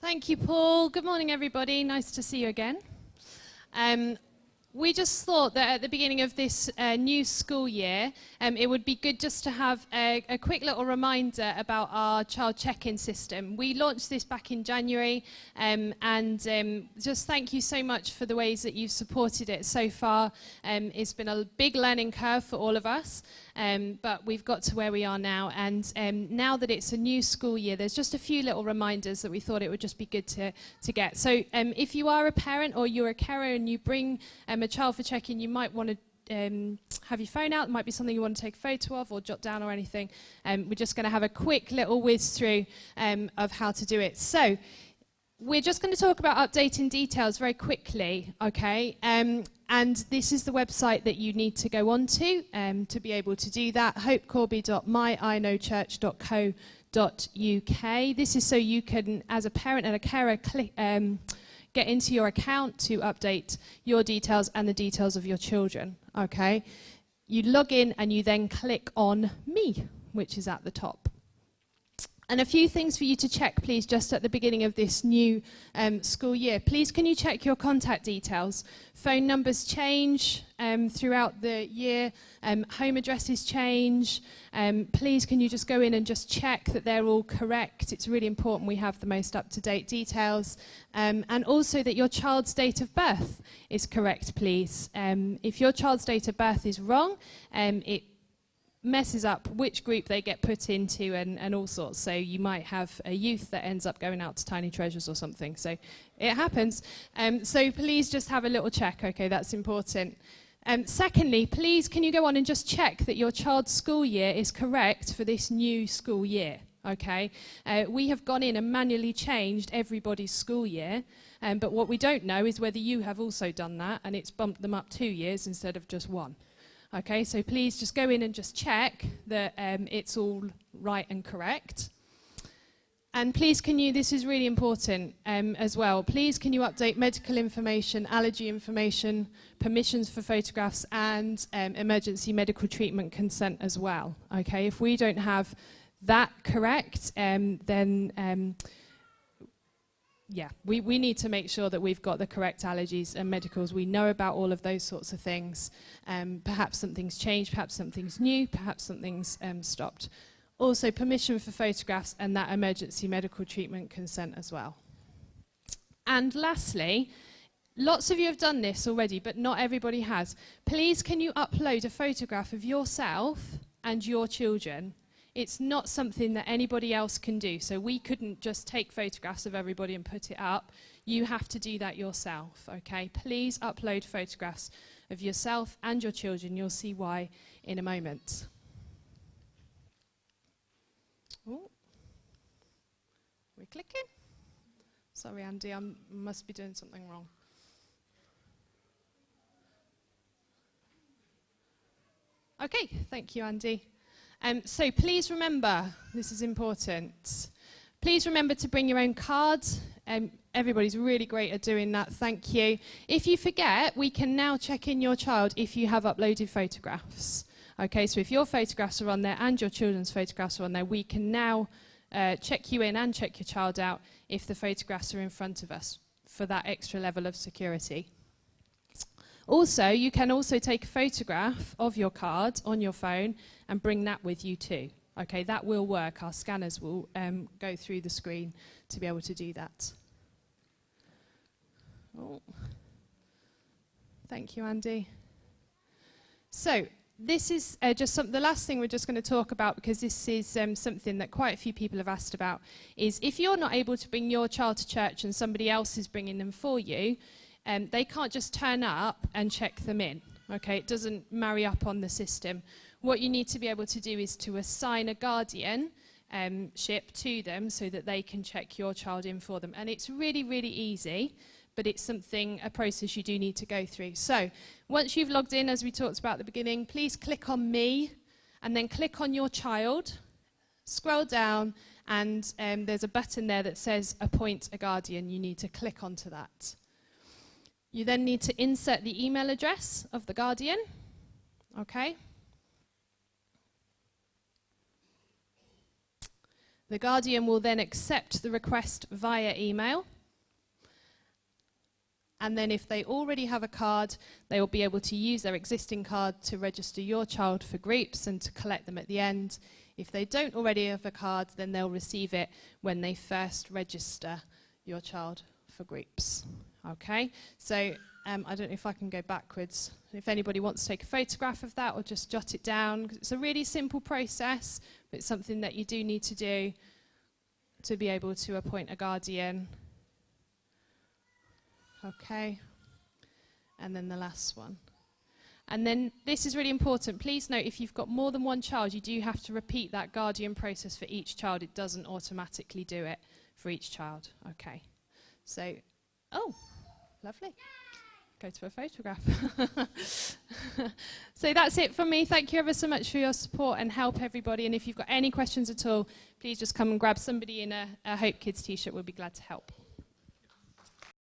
Thank you, Paul. Good morning, everybody. Nice to see you again. We just thought that at the beginning of this new school year, it would be good just to have a quick little reminder about our child check-in system. We launched this back in January, and just thank you so much for the ways that you've supported it so far. It's been a big learning curve for all of us, but we've got to where we are now. And now that it's a new school year, there's just a few little reminders that we thought it would just be good to get. So if you are a parent or you're a carer and you bring a child for check-in, you might want to have your phone out. It might be something you want to take a photo of or jot down or anything. We're just going to have a quick little whiz through of how to do it. So we're just going to talk about updating details very quickly, okay? And this is the website that you need to go on to be able to do that, hopecorby.myknowchurch.co.uk. This is so you can, as a parent and a carer, get into your account to update your details and the details of your children, okay? You log in and you then click on Me, which is at the top. And a few things for you to check, please, just at the beginning of this new school year. Please, can you check your contact details? Phone numbers change throughout the year. Home addresses change. Please, can you just go in and just check that they're all correct? It's really important we have the most up-to-date details. And also that your child's date of birth is correct, please. If your child's date of birth is wrong, it messes up which group they get put into and all sorts. So you might have a youth that ends up going out to Tiny Treasures or something. So it happens. So please just have a little check. Okay, that's important. Secondly, please can you go on and just check that your child's school year is correct for this new school year. Okay, we have gone in and manually changed everybody's school year, but what we don't know is whether you have also done that and it's bumped them up 2 years instead of just 1. Okay, so please just go in and just check that it's all right and correct. And please can you, this is really important as well, please can you update medical information, allergy information, permissions for photographs and emergency medical treatment consent as well. Okay, if we don't have that correct, then yeah, we need to make sure that we've got the correct allergies and medicals. We know about all of those sorts of things. Perhaps something's changed, perhaps something's new, perhaps something's stopped. Also, permission for photographs and that emergency medical treatment consent as well. And lastly, lots of you have done this already, but not everybody has. Please, can you upload a photograph of yourself and your children? It's not something that anybody else can do. So we couldn't just take photographs of everybody and put it up. You have to do that yourself, okay? Please upload photographs of yourself and your children. You'll see why in a moment. Oh, we're clicking. Sorry, Andy, I must be doing something wrong. Okay, thank you, Andy. So please remember, this is important, please remember to bring your own cards. Everybody's really great at doing that, thank you. If you forget, we can now check in your child if you have uploaded photographs. Okay, so if your photographs are on there and your children's photographs are on there, we can now check you in and check your child out if the photographs are in front of us for that extra level of security. Also, you can also take a photograph of your card on your phone and bring that with you too. Okay, that will work. Our scanners will go through the screen to be able to do that. Oh. Thank you, Andy. So, this is just the last thing we're just going to talk about, because this is something that quite a few people have asked about, is if you're not able to bring your child to church and somebody else is bringing them for you, they can't just turn up and check them in, okay? It doesn't marry up on the system. What you need to be able to do is to assign a guardianship to them so that they can check your child in for them. And it's really, really easy, but it's a process you do need to go through. So once you've logged in, as we talked about at the beginning, please click on Me and then click on your child, scroll down, and there's a button there that says Appoint a Guardian. You need to click onto that. You then need to insert the email address of the guardian, okay? The guardian will then accept the request via email. And then if they already have a card, they will be able to use their existing card to register your child for groups and to collect them at the end. If they don't already have a card, then they'll receive it when they first register your child for groups. Okay, so I don't know if I can go backwards. If anybody wants to take a photograph of that or just jot it down. It's a really simple process, but it's something that you do need to do to be able to appoint a guardian. Okay, and then the last one. And then this is really important. Please note, if you've got more than one child, you do have to repeat that guardian process for each child. It doesn't automatically do it for each child. Okay, so, oh, lovely. Go to a photograph. So that's it from me. Thank you ever so much for your support and help, everybody. And if you've got any questions at all, please just come and grab somebody in a Hope Kids t-shirt. We'll be glad to help.